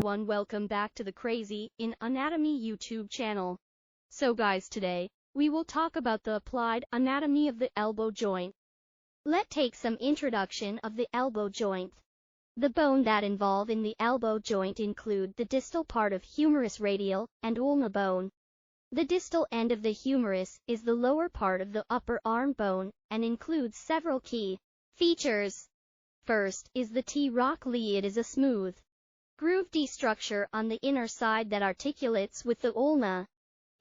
everyone, welcome back to the Crazy in Anatomy YouTube channel. So guys, today, we will talk about the applied anatomy of the elbow joint. Let's take some introduction of the elbow joint. The bone that involve in the elbow joint include the distal part of humerus radial and ulna bone. The distal end of the humerus is the lower part of the upper arm bone and includes several key features. First is the T-Rock-Lee. It is a smooth, grooved structure on the inner side that articulates with the ulna,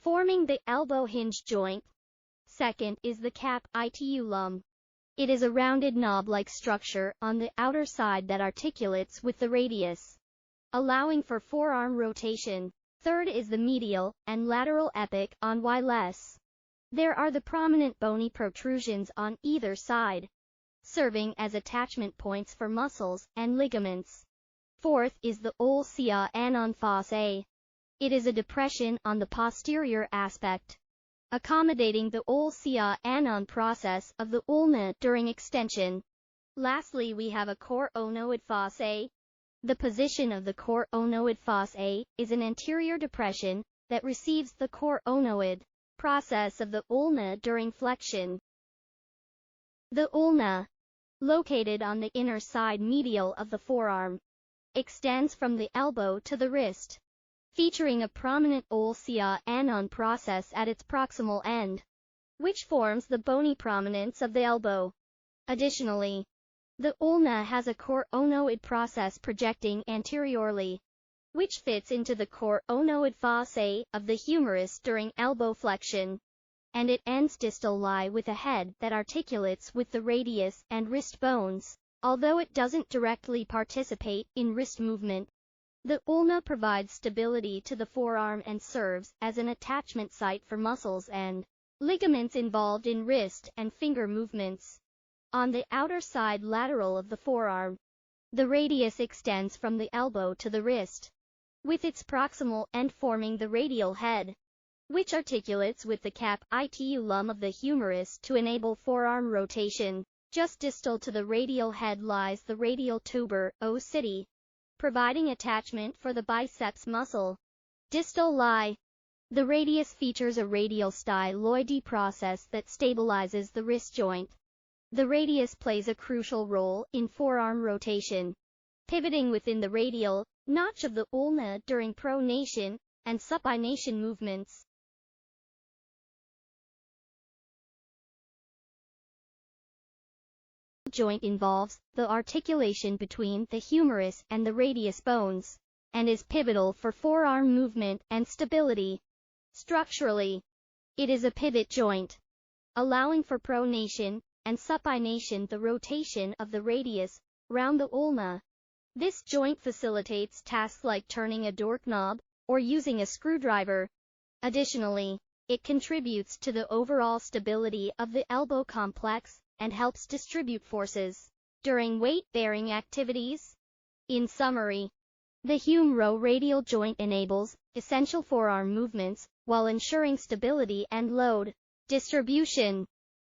forming the elbow hinge joint. Second is the capitulum. It is a rounded knob-like structure on the outer side that articulates with the radius, allowing for forearm rotation. Third is the medial and lateral epic on Y-less. There are the prominent bony protrusions on either side, serving as attachment points for muscles and ligaments. Fourth is the ulcia anon fossae. It is a depression on the posterior aspect, accommodating the ulcia anon process of the ulna during extension. Lastly, we have a coronoid fossae. The position of the coronoid fossae is an anterior depression that receives the coronoid process of the ulna during flexion. The ulna, located on the inner side medial of the forearm, extends from the elbow to the wrist, featuring a prominent ulcia anon process at its proximal end, which forms the bony prominence of the elbow. Additionally, the ulna has a coronoid process projecting anteriorly, which fits into the coronoid fossae of the humerus during elbow flexion, and it ends distally with a head that articulates with the radius and wrist bones. Although it doesn't directly participate in wrist movement, the ulna provides stability to the forearm and serves as an attachment site for muscles and ligaments involved in wrist and finger movements. On the outer side lateral of the forearm, the radius extends from the elbow to the wrist, with its proximal end forming the radial head, which articulates with the capitulum of the humerus to enable forearm rotation. Just distal to the radial head lies the radial tuber ostium, providing attachment for the biceps muscle. Distal lie. The radius features a radial styloid process that stabilizes the wrist joint. The radius plays a crucial role in forearm rotation, pivoting within the radial notch of the ulna during pronation and supination movements. Joint involves the articulation between the humerus and the radius bones, and is pivotal for forearm movement and stability. Structurally, it is a pivot joint, allowing for pronation and supination, the rotation of the radius round the ulna. This joint facilitates tasks like turning a doorknob or using a screwdriver. Additionally, it contributes to the overall stability of the elbow complex and helps distribute forces during weight-bearing activities. In summary, the humeroradial joint enables essential forearm movements while ensuring stability and load distribution,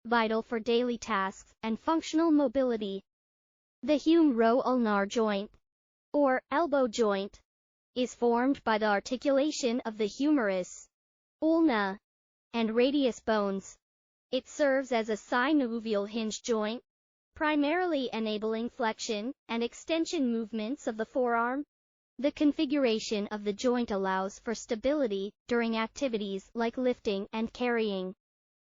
vital for daily tasks and functional mobility. The humeroulnar joint, or elbow joint, is formed by the articulation of the humerus, ulna, and radius bones. It serves as a synovial hinge joint, primarily enabling flexion and extension movements of the forearm. The configuration of the joint allows for stability during activities like lifting and carrying.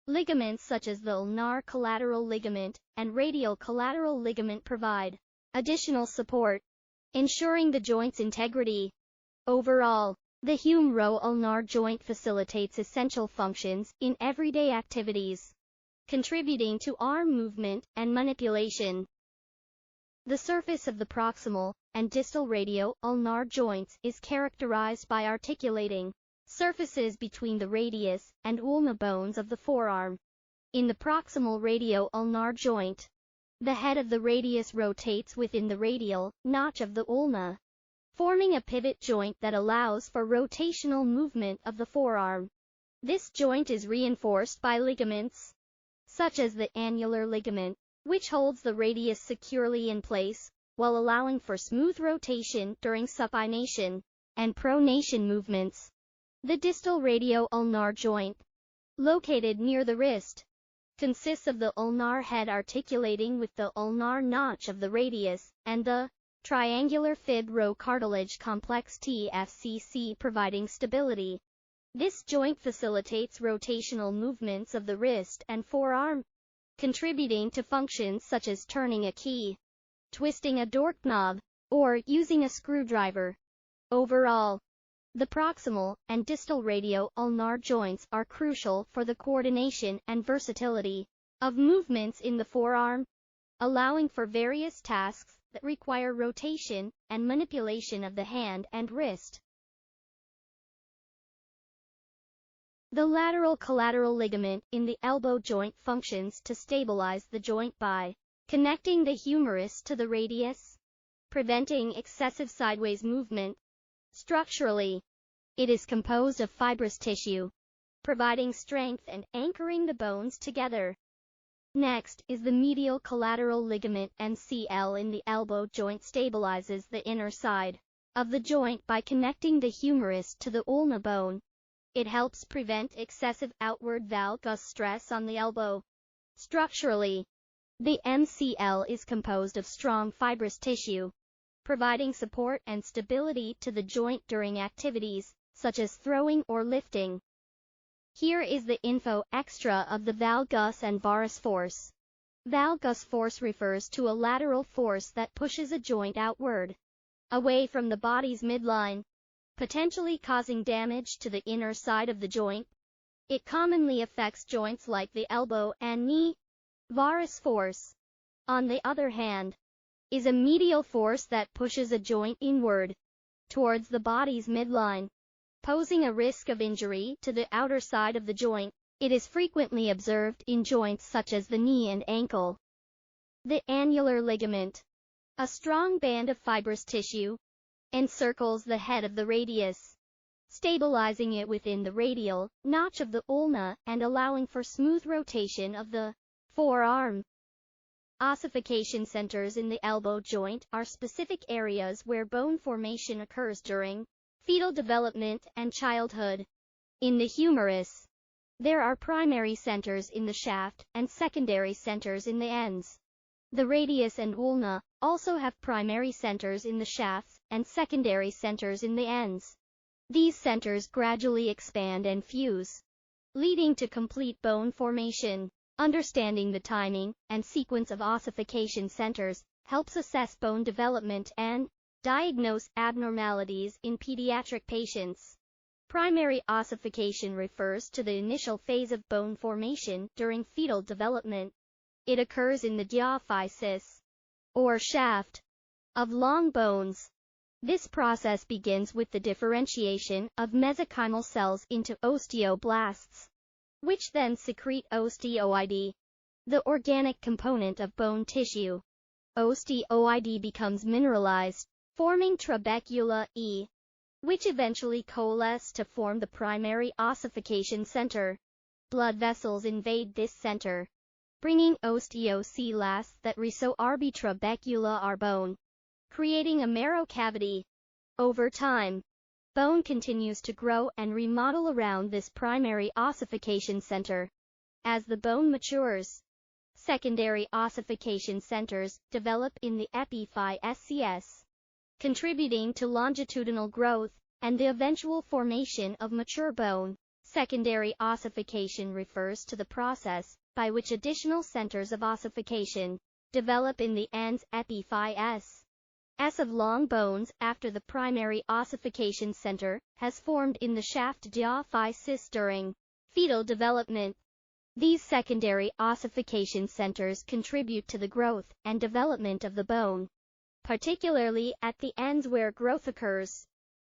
Ligaments such as the ulnar collateral ligament and radial collateral ligament provide additional support, ensuring the joint's integrity. Overall, the humeroulnar joint facilitates essential functions in everyday activities, contributing to arm movement and manipulation. The surface of the proximal and distal radio-ulnar joints is characterized by articulating surfaces between the radius and ulna bones of the forearm. In the proximal radio-ulnar joint, the head of the radius rotates within the radial notch of the ulna, forming a pivot joint that allows for rotational movement of the forearm. This joint is reinforced by ligaments, such as the annular ligament, which holds the radius securely in place, while allowing for smooth rotation during supination. and pronation movements. The distal radio-ulnar joint, located near the wrist, consists of the ulnar head articulating with the ulnar notch of the radius, and the triangular fibrocartilage complex TFCC providing stability. This joint facilitates rotational movements of the wrist and forearm, contributing to functions such as turning a key, twisting a doorknob, or using a screwdriver. Overall, the proximal and distal radio-ulnar joints are crucial for the coordination and versatility of movements in the forearm, allowing for various tasks that require rotation and manipulation of the hand and wrist. The lateral collateral ligament in the elbow joint functions to stabilize the joint by connecting the humerus to the radius, preventing excessive sideways movement. Structurally, it is composed of fibrous tissue, providing strength and anchoring the bones together. Next is the medial collateral ligament MCL in the elbow joint stabilizes the inner side of the joint by connecting the humerus to the ulna bone. It helps prevent excessive outward valgus stress on the elbow. Structurally, the MCL is composed of strong fibrous tissue, providing support and stability to the joint during activities, such as throwing or lifting. Here is the info extra of the valgus and varus force. Valgus force refers to a lateral force that pushes a joint outward, away from the body's midline, potentially causing damage to the inner side of the joint. It commonly affects joints like the elbow and knee. Varus force, on the other hand, is a medial force that pushes a joint inward, towards the body's midline, posing a risk of injury to the outer side of the joint. It is frequently observed in joints such as the knee and ankle. The annular ligament, a strong band of fibrous tissue, encircles the head of the radius, stabilizing it within the radial notch of the ulna and allowing for smooth rotation of the forearm. Ossification centers in the elbow joint are specific areas where bone formation occurs during fetal development and childhood. In the humerus, there are primary centers in the shaft and secondary centers in the ends. The radius and ulna also have primary centers in the shafts and secondary centers in the ends. These centers gradually expand and fuse, leading to complete bone formation. Understanding the timing and sequence of ossification centers helps assess bone development and diagnose abnormalities in pediatric patients. Primary ossification refers to the initial phase of bone formation during fetal development. It occurs in the diaphysis, or shaft, of long bones. This process begins with the differentiation of mesenchymal cells into osteoblasts, which then secrete osteoid, the organic component of bone tissue. Osteoid becomes mineralized, forming trabecula E, which eventually coalesce to form the primary ossification center. Blood vessels invade this center, bringing osteoclasts that resorb trabecula bone, creating a marrow cavity. Over time, bone continues to grow and remodel around this primary ossification center. As the bone matures, secondary ossification centers develop in the epiphyse SCS, contributing to longitudinal growth and the eventual formation of mature bone. Secondary ossification refers to the process by which additional centers of ossification develop in the ends epiphyse S of long bones after the primary ossification center has formed in the shaft diaphysis during fetal development. These secondary ossification centers contribute to the growth and development of the bone, particularly at the ends where growth occurs.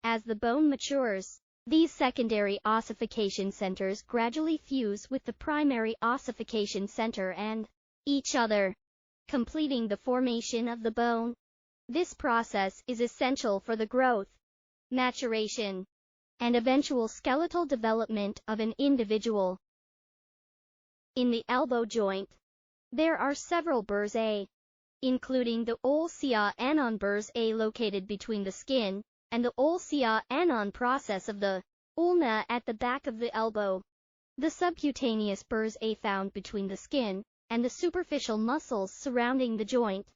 As the bone matures, these secondary ossification centers gradually fuse with the primary ossification center and each other, completing the formation of the bone. This process is essential for the growth, maturation, and eventual skeletal development of an individual. In the elbow joint, there are several burrs A, including the ulcia anon burrs A located between the skin and the ulna process of the ulna at the back of the elbow. The subcutaneous burrs are found between the skin and the superficial muscles surrounding the joint,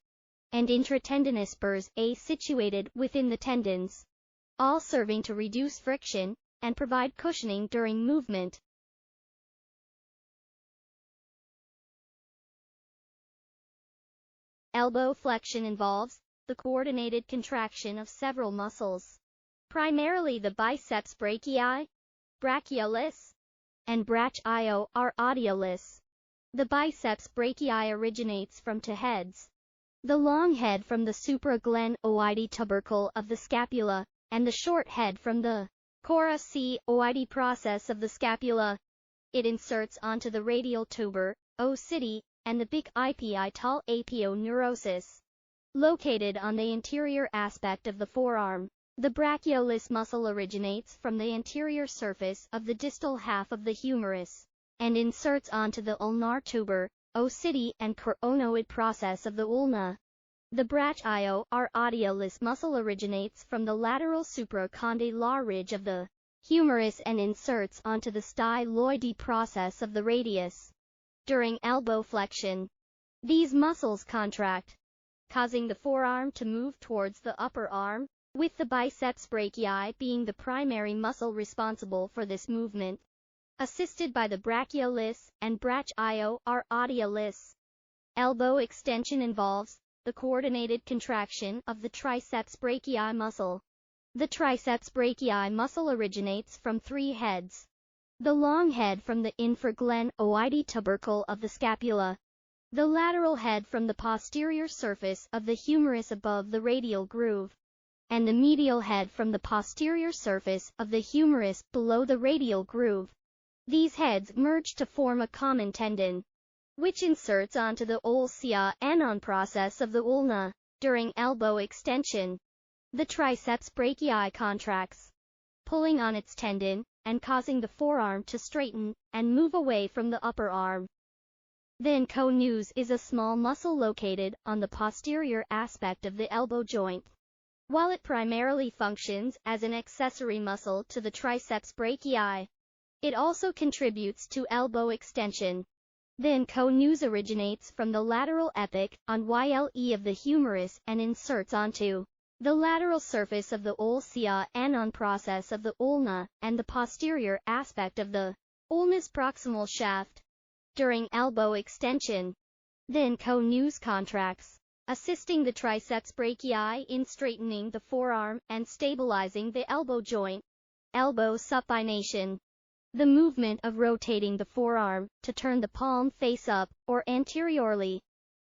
and intratendinous burrs are situated within the tendons, all serving to reduce friction and provide cushioning during movement. Elbow flexion involves the coordinated contraction of several muscles, primarily the biceps brachii, brachialis, and brachioradialis. The biceps brachii originates from two heads: the long head from the supraglenoid tubercle of the scapula, and the short head from the coracoid process of the scapula. It inserts onto the radial tuber, ostium, and the bicuspidal aponeurosis, located on the anterior aspect of the forearm. The brachialis muscle originates from the anterior surface of the distal half of the humerus, and inserts onto the ulnar tuber, ostium, and coronoid process of the ulna. The brachioradialis muscle originates from the lateral supracondylar ridge of the humerus and inserts onto the styloid process of the radius. During elbow flexion, these muscles contract, causing the forearm to move towards the upper arm, with the biceps brachii being the primary muscle responsible for this movement, assisted by the brachialis and brachioradialis. Elbow extension involves the coordinated contraction of the triceps brachii muscle. The triceps brachii muscle originates from three heads: the long head from the infraglenoid tubercle of the scapula, the lateral head from the posterior surface of the humerus above the radial groove, and the medial head from the posterior surface of the humerus below the radial groove. These heads merge to form a common tendon, which inserts onto the ulna process of the ulna. During elbow extension, the triceps brachii contracts, pulling on its tendon and causing the forearm to straighten and move away from the upper arm. The inconeus is a small muscle located on the posterior aspect of the elbow joint. While it primarily functions as an accessory muscle to the triceps brachii, it also contributes to elbow extension. The inconeus originates from the lateral epic on yle of the humerus and inserts onto the lateral surface of the ulna process of the ulna and the posterior aspect of the ulna's proximal shaft. During elbow extension, the inconeus contracts, assisting the triceps brachii in straightening the forearm and stabilizing the elbow joint. Elbow supination. The movement of rotating the forearm to turn the palm face up or anteriorly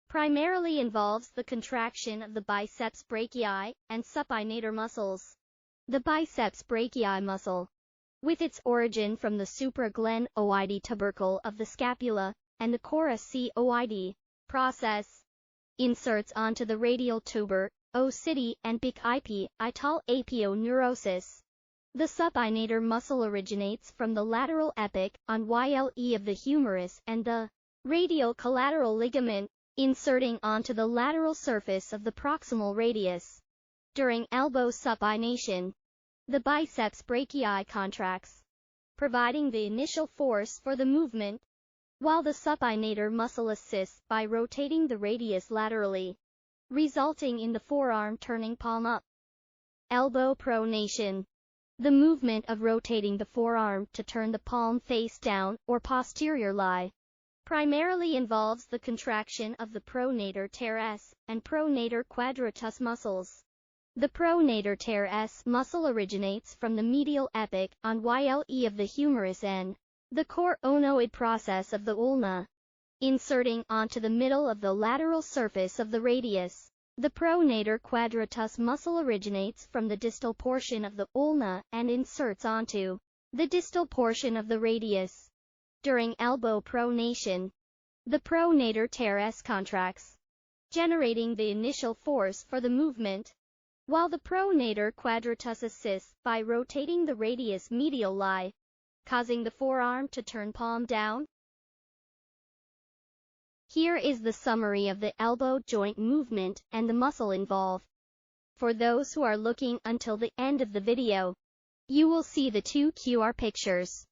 primarily involves the contraction of the biceps brachii and supinator muscles. The biceps brachii muscle, with its origin from the supraglenoid tubercle of the scapula and the coracoid process, inserts onto the radial tuber, ostium, and bicuspidal aponeurosis. The supinator muscle originates from the lateral epic on yle of the humerus and the radial collateral ligament, inserting onto the lateral surface of the proximal radius. During elbow supination, the biceps brachii contracts, providing the initial force for the movement, while the supinator muscle assists by rotating the radius laterally, resulting in the forearm turning palm up. Elbow pronation. The movement of rotating the forearm to turn the palm face down or posterior lie primarily involves the contraction of the pronator teres and pronator quadratus muscles. The pronator teres muscle originates from the medial epic on yle of the humerus and the coronoid process of the ulna, inserting onto the middle of the lateral surface of the radius. The pronator quadratus muscle originates from the distal portion of the ulna and inserts onto the distal portion of the radius. During elbow pronation, the pronator teres contracts, generating the initial force for the movement, while the pronator quadratus assists by rotating the radius medial lie, causing the forearm to turn palm down. Here is the summary of the elbow joint movement and the muscle involved. For those who are looking until the end of the video, you will see the two QR pictures.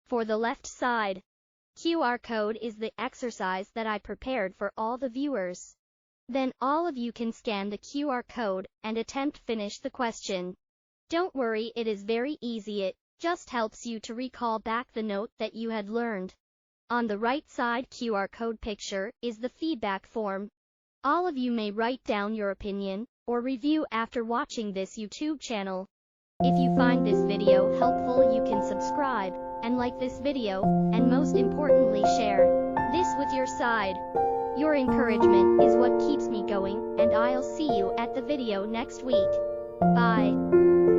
For the left side QR code is the exercise that I prepared for all the viewers. Then all of you can scan the QR code and attempt finish the question. Don't worry, it is very easy. It just helps you to recall back the note that you had learned. On the right side QR code picture is the feedback form. All of you may write down your opinion or review after watching this YouTube channel. If you find this video helpful, you can subscribe and like this video, and most importantly share this with your side. Your encouragement is what keeps me going, and I'll see you at the video next week. Bye.